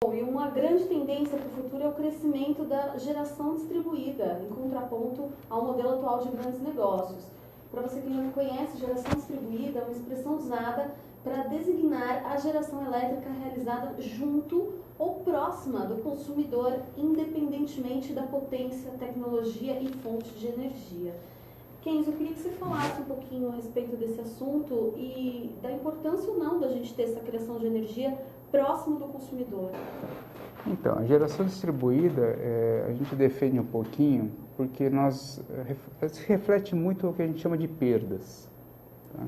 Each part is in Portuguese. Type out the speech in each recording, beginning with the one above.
E uma grande tendência para o futuro é o crescimento da geração distribuída, em contraponto ao modelo atual de grandes negócios. Para você que não conhece, geração distribuída é uma expressão usada para designar a geração elétrica realizada junto ou próxima do consumidor, independentemente da potência, tecnologia e fonte de energia. Kenzo, eu queria que você falasse um pouquinho a respeito desse assunto e da importância ou não da gente ter essa criação de energia próximo do consumidor. Então, a geração distribuída, a gente defende um pouquinho porque reflete muito o que a gente chama de perdas. Tá?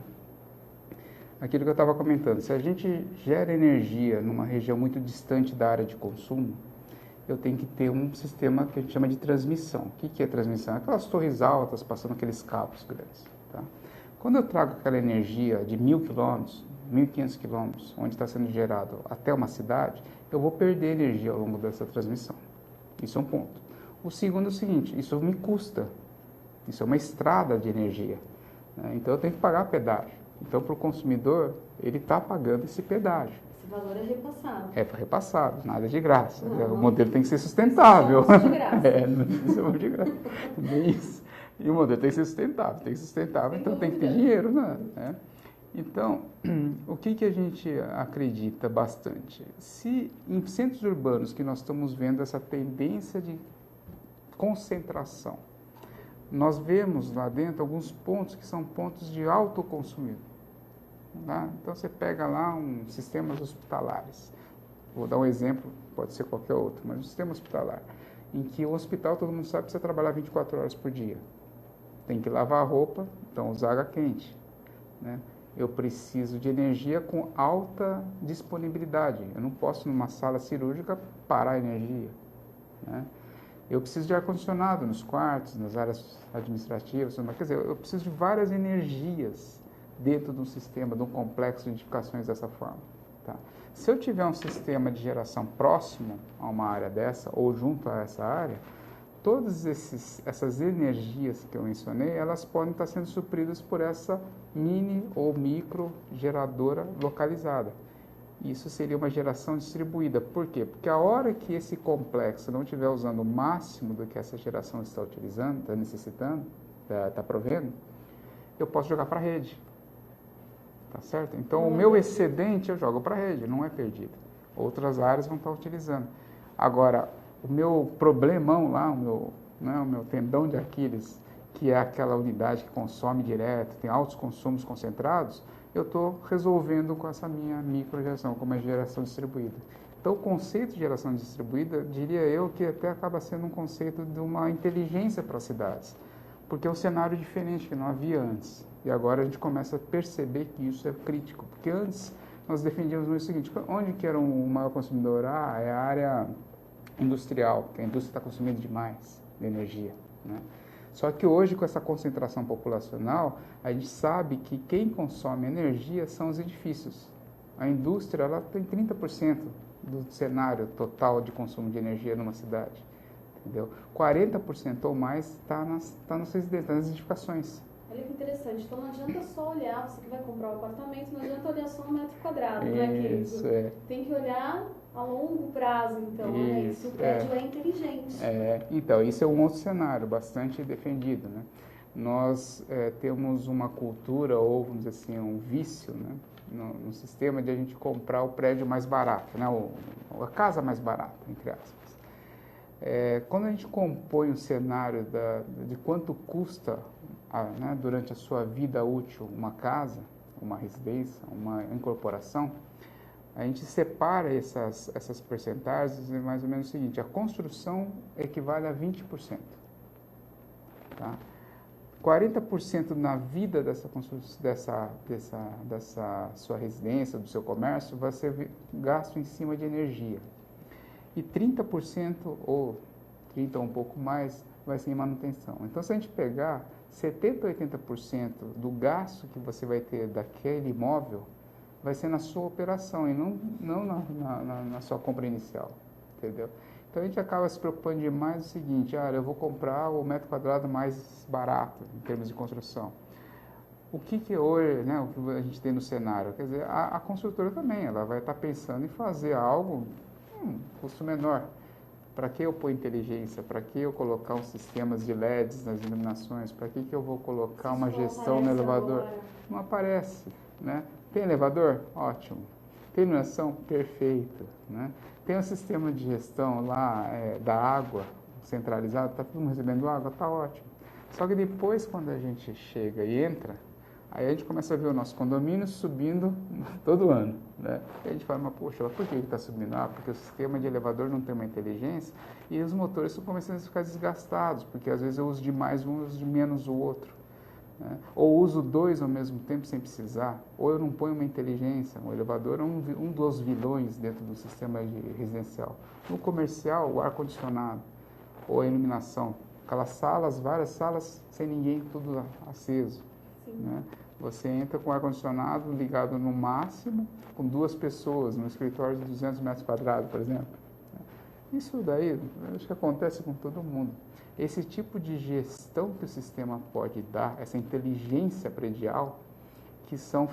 Aquilo que eu estava comentando, se a gente gera energia numa região muito distante da área de consumo, eu tenho que ter um sistema que a gente chama de transmissão. O que é transmissão? Aquelas torres altas passando aqueles cabos grandes. Tá? Quando eu trago aquela energia de 1.000 quilômetros, 1.500 quilômetros, onde está sendo gerado até uma cidade, eu vou perder energia ao longo dessa transmissão. Isso é um ponto. O segundo é o seguinte, isso me custa. Isso é uma estrada de energia. Né? Então eu tenho que pagar pedágio. Então para o consumidor, ele está pagando esse pedágio. Esse valor é repassado. É repassado, nada de graça. Não. O modelo tem que ser sustentável. Não de graça. Não é de graça. Nem isso. E o modelo tem que ser sustentável. Tem que ser sustentável, então tem que ter dinheiro, né? Então, o que a gente acredita bastante? Se em centros urbanos que nós estamos vendo essa tendência de concentração, nós vemos lá dentro alguns pontos que são pontos de autoconsumo. Tá? Então, você pega lá sistemas hospitalares. Vou dar um exemplo, pode ser qualquer outro, mas um sistema hospitalar, em que o hospital, todo mundo sabe, precisa trabalhar 24 horas por dia. Tem que lavar a roupa, então usar água quente. Né? Eu preciso de energia com alta disponibilidade. Eu não posso, numa sala cirúrgica, parar a energia. Né? Eu preciso de ar-condicionado nos quartos, nas áreas administrativas, quer dizer, eu preciso de várias energias dentro de um sistema, de um complexo de edificações dessa forma. Tá? Se eu tiver um sistema de geração próximo a uma área dessa, ou junto a essa área, todas essas energias que eu mencionei, elas podem estar sendo supridas por essa mini ou micro geradora localizada. Isso seria uma geração distribuída. Por quê? Porque a hora que esse complexo não estiver usando o máximo do que essa geração está utilizando, está necessitando, está provendo, eu posso jogar para a rede. Tá certo? Então, o meu excedente eu jogo para a rede, não é perdido. Outras áreas vão estar utilizando. Agora, o meu problemão lá, o meu tendão de Aquiles, que é aquela unidade que consome direto, tem altos consumos concentrados, eu estou resolvendo com essa minha microgeração, como é geração distribuída. Então, o conceito de geração distribuída, diria eu, que até acaba sendo um conceito de uma inteligência para as cidades, porque é um cenário diferente que não havia antes. E agora a gente começa a perceber que isso é crítico, porque antes nós defendíamos o seguinte, onde que era o maior consumidor? É a área industrial, que a indústria está consumindo demais de energia. Né? Só que hoje, com essa concentração populacional, a gente sabe que quem consome energia são os edifícios. A indústria ela tem 30% do cenário total de consumo de energia numa cidade. Entendeu? 40% ou mais está nas residências, nas edificações. Olha que interessante. Então não adianta só olhar, você que vai comprar um apartamento, não adianta olhar só um metro quadrado, né, Isso, Tem que olhar a longo prazo, então, né? Se o prédio é inteligente. Então, isso é um outro cenário bastante defendido, né? Nós temos uma cultura, ou vamos dizer assim, um vício, né? No sistema de a gente comprar o prédio mais barato, né? A casa mais barata, entre aspas. Quando a gente compõe um cenário de quanto custa durante a sua vida útil uma casa, uma residência, uma incorporação, a gente separa essas percentagens e mais ou menos o seguinte, a construção equivale a 20%. Tá? 40% na vida dessa sua residência, do seu comércio, vai ser gasto em cima de energia. E 30% ou 30% ou um pouco mais vai ser em manutenção. Então, se a gente pegar 70% ou 80% do gasto que você vai ter daquele imóvel, vai ser na sua operação e não na sua compra inicial, entendeu? Então, a gente acaba se preocupando demais no seguinte, eu vou comprar o metro quadrado mais barato em termos de construção. O que hoje, né, o que a gente tem no cenário? Quer dizer, a construtora também, ela vai estar pensando em fazer algo custo menor. Para que eu pôr inteligência? Para que eu colocar uns sistemas de LEDs nas iluminações? Para que eu vou colocar uma gestão no elevador? Agora. Não aparece, né? Tem elevador? Ótimo. Tem iluminação? Perfeito, né? Tem um sistema de gestão lá da água centralizado, está todo mundo recebendo água? Está ótimo. Só que depois, quando a gente chega e entra, aí a gente começa a ver o nosso condomínio subindo todo ano, né? E a gente fala, mas poxa, por que ele está subindo? Ah, porque o sistema de elevador não tem uma inteligência e os motores estão começando a ficar desgastados, porque às vezes eu uso demais um e uso de menos o outro, né? Ou uso dois ao mesmo tempo sem precisar, ou eu não ponho uma inteligência. O elevador é um dos vilões dentro do sistema residencial. No comercial, o ar-condicionado ou a iluminação, aquelas salas, várias salas sem ninguém, tudo aceso. Né? Você entra com o ar-condicionado ligado no máximo, com 2 pessoas, no escritório de 200 metros quadrados, por exemplo. Isso daí, acho que acontece com todo mundo. Esse tipo de gestão que o sistema pode dar, essa inteligência predial, que são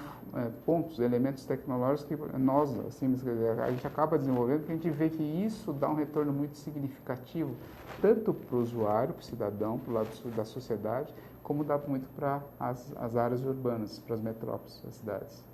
pontos, elementos tecnológicos que nós, assim, a gente acaba desenvolvendo, porque a gente vê que isso dá um retorno muito significativo, tanto para o usuário, para o cidadão, para o lado da sociedade, como dá muito para as áreas urbanas, para as metrópoles, as cidades.